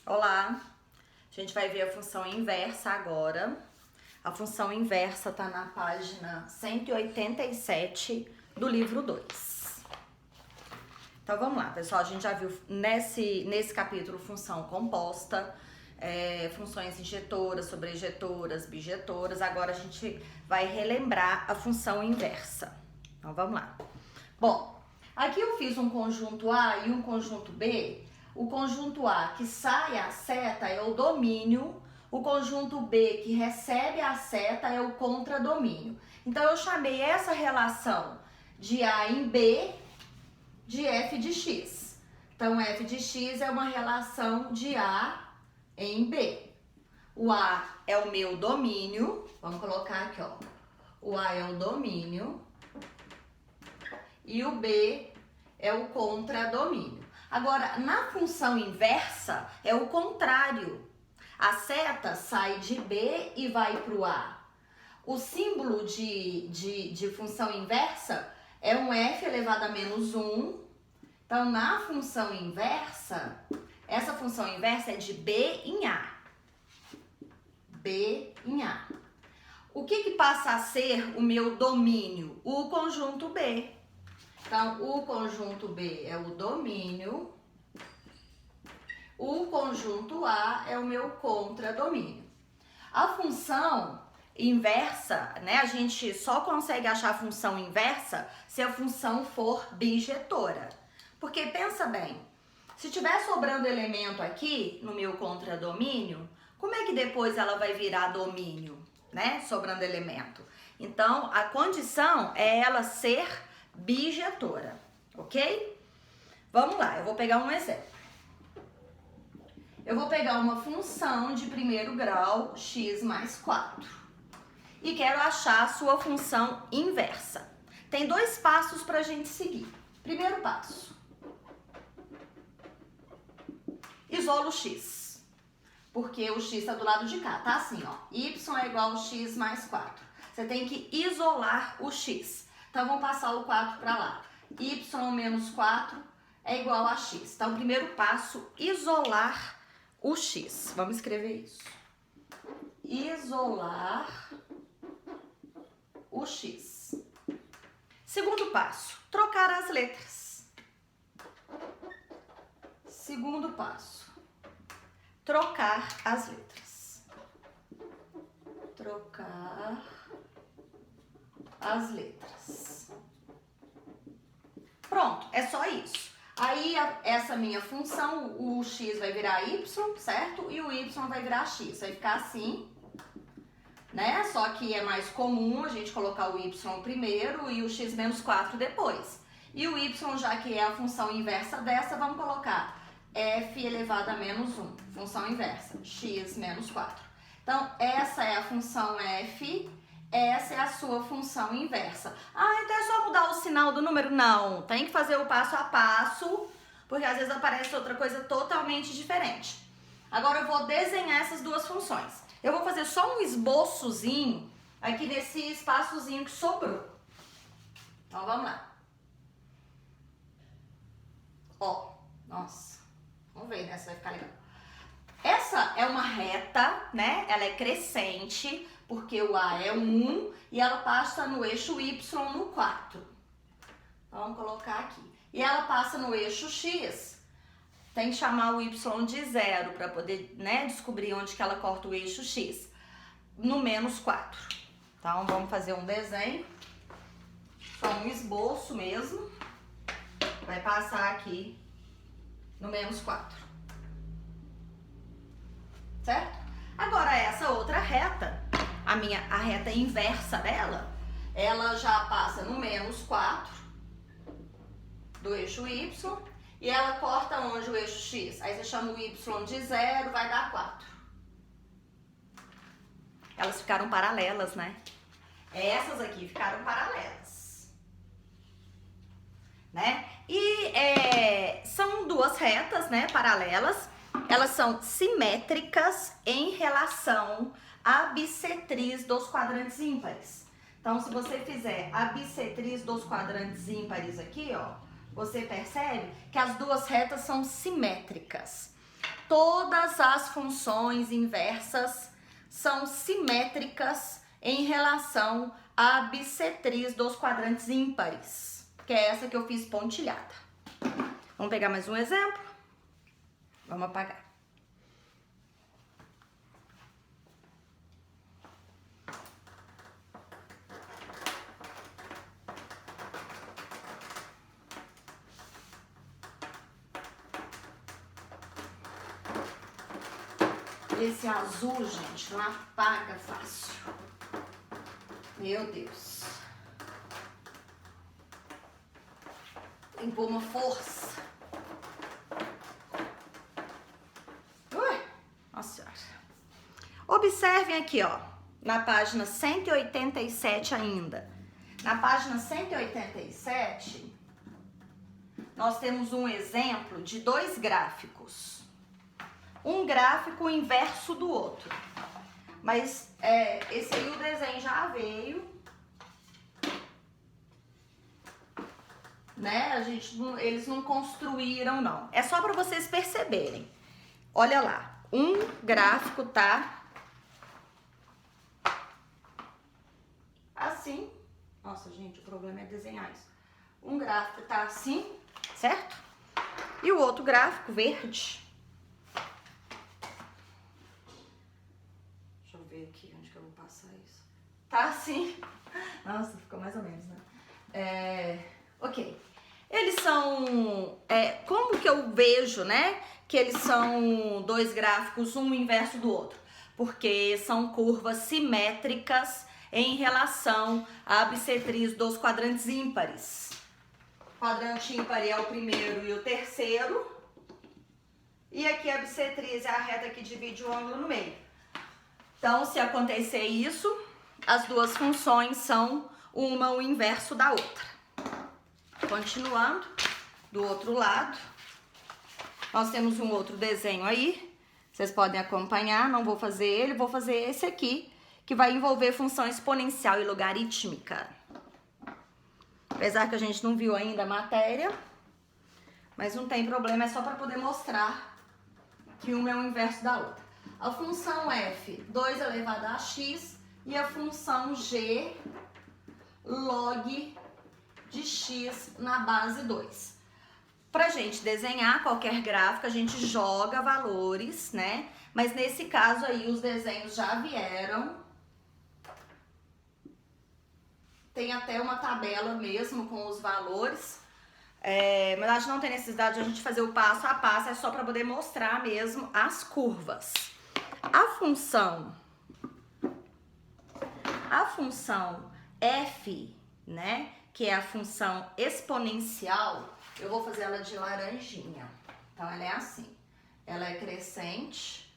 Olá, a gente vai ver a função inversa agora. A função inversa está na página 187 do livro 2. Então vamos lá, pessoal, a gente já viu nesse capítulo função composta, funções injetoras, sobrejetoras, bijetoras. Agora a gente vai relembrar a função inversa. Então vamos lá. Bom, aqui eu fiz um conjunto A e um conjunto B. O conjunto A que sai a seta é o domínio, o conjunto B que recebe a seta é o contradomínio. Então eu chamei essa relação de A em B de f de x. Então f de x é uma relação de A em B. O A é o meu domínio, vamos colocar aqui, ó. O A é o domínio e o B é o contradomínio. Agora, na função inversa, é o contrário. A seta sai de B e vai para o A. O símbolo de função inversa é um f elevado a menos 1. Então, na função inversa, essa função inversa é de B em A. B em A. O que passa a ser o meu domínio? O conjunto B. Então, o conjunto B é o domínio, o conjunto A é o meu contradomínio. A função inversa, né, a gente só consegue achar a função inversa se a função for bijetora. Porque pensa bem, se tiver sobrando elemento aqui no meu contradomínio, como é que depois ela vai virar domínio, né, sobrando elemento? Então, a condição é ela ser bijetora, ok? Vamos lá, eu vou pegar um exemplo. Eu vou pegar uma função de primeiro grau x mais 4 e quero achar a sua função inversa. Tem dois passos para a gente seguir. Primeiro passo, isola o x, porque o x está do lado de cá, tá assim, ó, y é igual a x mais 4. Você tem que isolar o x. Então, vamos passar o 4 para lá. Y menos 4 é igual a x. Então, primeiro passo, isolar o x. Vamos escrever isso. Isolar o x. Segundo passo, trocar as letras. Segundo passo, trocar as letras. Trocar as letras. Pronto, é só isso. Aí, essa minha função, o x vai virar y, certo? E o y vai virar x. Vai ficar assim, né? Só que é mais comum a gente colocar o y primeiro e o x menos 4 depois. E o y, já que é a função inversa dessa, vamos colocar f elevado a menos 1. Função inversa, x menos 4. Então, essa é a função f. Essa é a sua função inversa. Ah, então é só mudar o sinal do número? Não, tem que fazer o passo a passo, porque às vezes aparece outra coisa totalmente diferente. Agora eu vou desenhar essas duas funções. Eu vou fazer só um esboçozinho aqui nesse espaçozinho que sobrou. Então vamos lá. Ó, nossa, vamos ver, né, se vai ficar legal. Essa é uma reta, né, ela é crescente, porque o A é 1 e ela passa no eixo Y no 4. Então, vamos colocar aqui. E ela passa no eixo X. Tem que chamar o Y de 0 para poder, né, descobrir onde que ela corta o eixo X. No menos 4. Então, vamos fazer um desenho. Só um esboço mesmo. Vai passar aqui no menos 4. Certo? Agora, essa outra reta, a reta inversa dela, ela já passa no menos 4 do eixo Y e ela corta onde o eixo X? Aí você chama o Y de 0, vai dar 4. Elas ficaram paralelas, né? Essas aqui ficaram paralelas. Né? E são duas retas, né, paralelas. Elas são simétricas em relação à bissetriz dos quadrantes ímpares. Então, se você fizer a bissetriz dos quadrantes ímpares aqui, ó, você percebe que as duas retas são simétricas. todas as funções inversas são simétricas em relação à bissetriz dos quadrantes ímpares, que é essa que eu fiz pontilhada. Vamos pegar mais um exemplo? Vamos apagar. Esse azul, gente, não apaga fácil. Meu Deus. Tem que pôr uma força. Nossa Senhora. Observem aqui, ó, na página 187 ainda. Na página 187, nós temos um exemplo de dois gráficos. Um gráfico inverso do outro. Mas esse aí o desenho já veio, né? Eles não construíram, não. É só para vocês perceberem. Olha lá, um gráfico tá assim. Nossa, gente, o problema é desenhar isso. Um gráfico tá assim, certo? E o outro gráfico verde. Aqui, onde que eu vou passar isso? Tá assim. Nossa, ficou mais ou menos, né? Ok. Eles são... como que eu vejo, né? Que eles são dois gráficos, um inverso do outro. Porque são curvas simétricas em relação à bissetriz dos quadrantes ímpares. O quadrante ímpar é o primeiro e o terceiro. E aqui a bissetriz é a reta que divide o ângulo no meio. Então, se acontecer isso, as duas funções são uma o inverso da outra. Continuando, do outro lado, nós temos um outro desenho aí. Vocês podem acompanhar, não vou fazer ele, vou fazer esse aqui, que vai envolver função exponencial e logarítmica. Apesar que a gente não viu ainda a matéria, mas não tem problema, é só para poder mostrar que uma é o inverso da outra. A função f, 2 elevado a x, e a função g, log de x na base 2. Pra gente desenhar qualquer gráfico, a gente joga valores, né? Mas nesse caso aí, os desenhos já vieram. Tem até uma tabela mesmo com os valores. Mas acho que não tem necessidade de a gente fazer o passo a passo, é só para poder mostrar mesmo as curvas. A função f, né, que é a função exponencial, eu vou fazer ela de laranjinha. Então, ela é assim. Ela é crescente,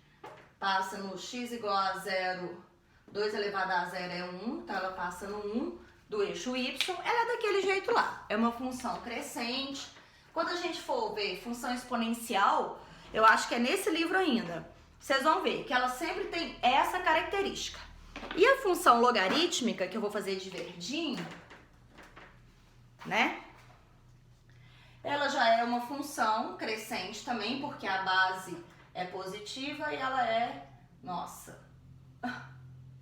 passa no x igual a 0, 2 elevado a 0 é 1, então ela passa no 1 do eixo y, ela é daquele jeito lá. É uma função crescente. Quando a gente for ver função exponencial, eu acho que é nesse livro ainda. Vocês vão ver que ela sempre tem essa característica. E a função logarítmica, que eu vou fazer de verdinho, né? Ela já é uma função crescente também, porque a base é positiva e ela é, nossa,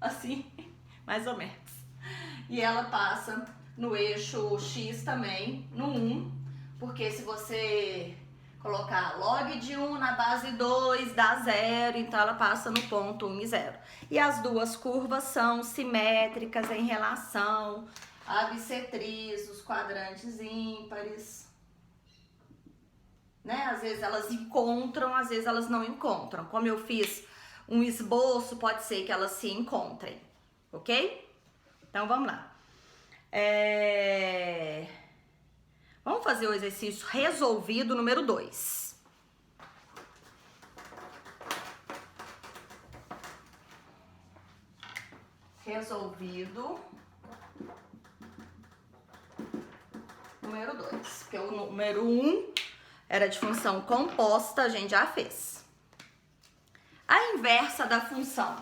assim, mais ou menos. E ela passa no eixo x também, no 1, porque se você colocar log de 1 na base 2 dá 0, então ela passa no ponto 1 e 0. E as duas curvas são simétricas em relação à bissetriz, os quadrantes ímpares. Né? Às vezes elas encontram, às vezes elas não encontram. Como eu fiz um esboço, pode ser que elas se encontrem, ok? Então vamos lá. Vamos fazer o exercício resolvido número 2. Resolvido número 2. Porque o número 1 era de função composta, a gente já fez. A inversa da função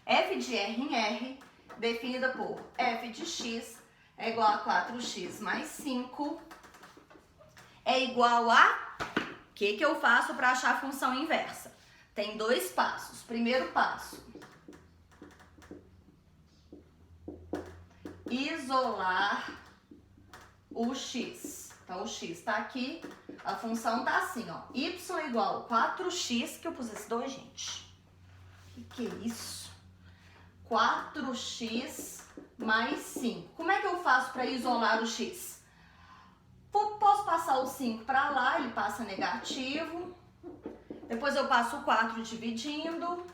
f de r em r, definida por f de x é igual a 4x mais 5, é igual a... O que eu faço para achar a função inversa? tem 2 passos. Primeiro passo, isolar o x. Então, o x tá aqui, a função tá assim, ó. Y igual 4x, que eu pus esses dois, gente. Que é isso? 4x mais 5. Como é que eu faço para isolar o x? Posso passar o 5 para lá, ele passa negativo. Depois eu passo o 4 dividindo.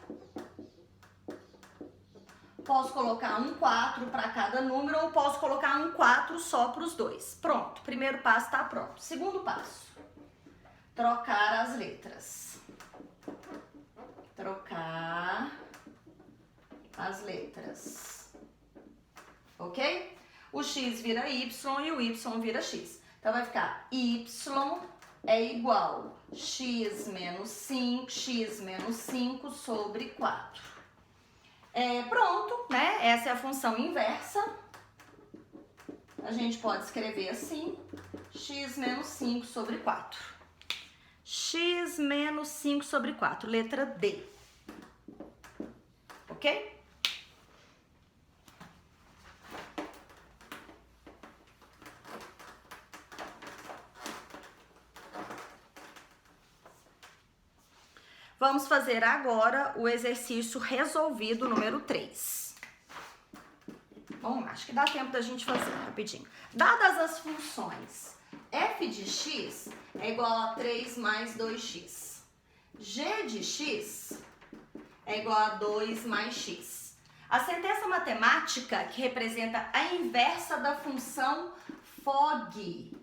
Posso colocar um 4 para cada número ou posso colocar um 4 só para os dois. Pronto, primeiro passo está pronto. Segundo passo, trocar as letras. Trocar as letras. Ok? O x vira y e o y vira x. Então vai ficar y é igual x menos 5 sobre 4. Pronto, né? Essa é a função inversa. A gente pode escrever assim, x menos 5 sobre 4. X menos 5 sobre 4, letra D. Ok? Vamos fazer agora o exercício resolvido número 3. Bom, acho que dá tempo da gente fazer rapidinho. Dadas as funções f de x é igual a 3 mais 2x. G de x é igual a 2 mais x. A sentença matemática que representa a inversa da função FOG.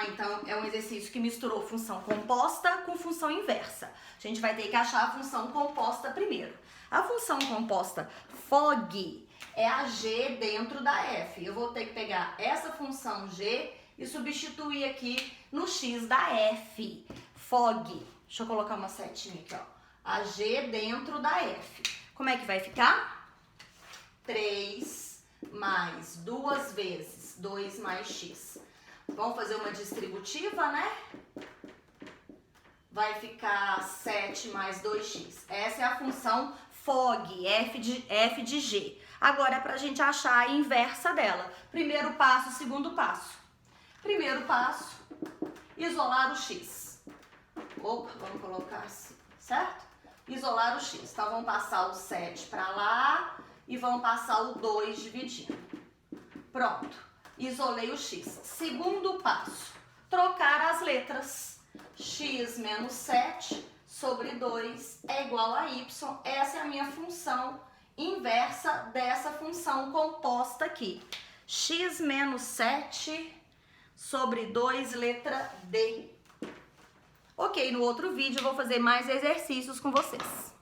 Então é um exercício que misturou função composta com função inversa. A gente vai ter que achar a função composta primeiro. A função composta FOG é a g dentro da f. Eu vou ter que pegar essa função g e substituir aqui no x da f. FOG. Deixa eu colocar uma setinha aqui, ó. A g dentro da f. Como é que vai ficar? 3 mais 2 vezes 2 mais x. Vamos fazer uma distributiva, né? Vai ficar 7 mais 2x. Essa é a função FOG, f de g. Agora é pra gente achar a inversa dela. Primeiro passo, segundo passo. Primeiro passo, isolar o x. Opa, vamos colocar assim, certo? Isolar o x. Então, vamos passar o 7 pra lá e vamos passar o 2 dividindo. Pronto. Isolei o x. Segundo passo, trocar as letras. X menos 7 sobre 2 é igual a y. Essa é a minha função inversa dessa função composta aqui. X menos 7 sobre 2, letra D. Ok, no outro vídeo eu vou fazer mais exercícios com vocês.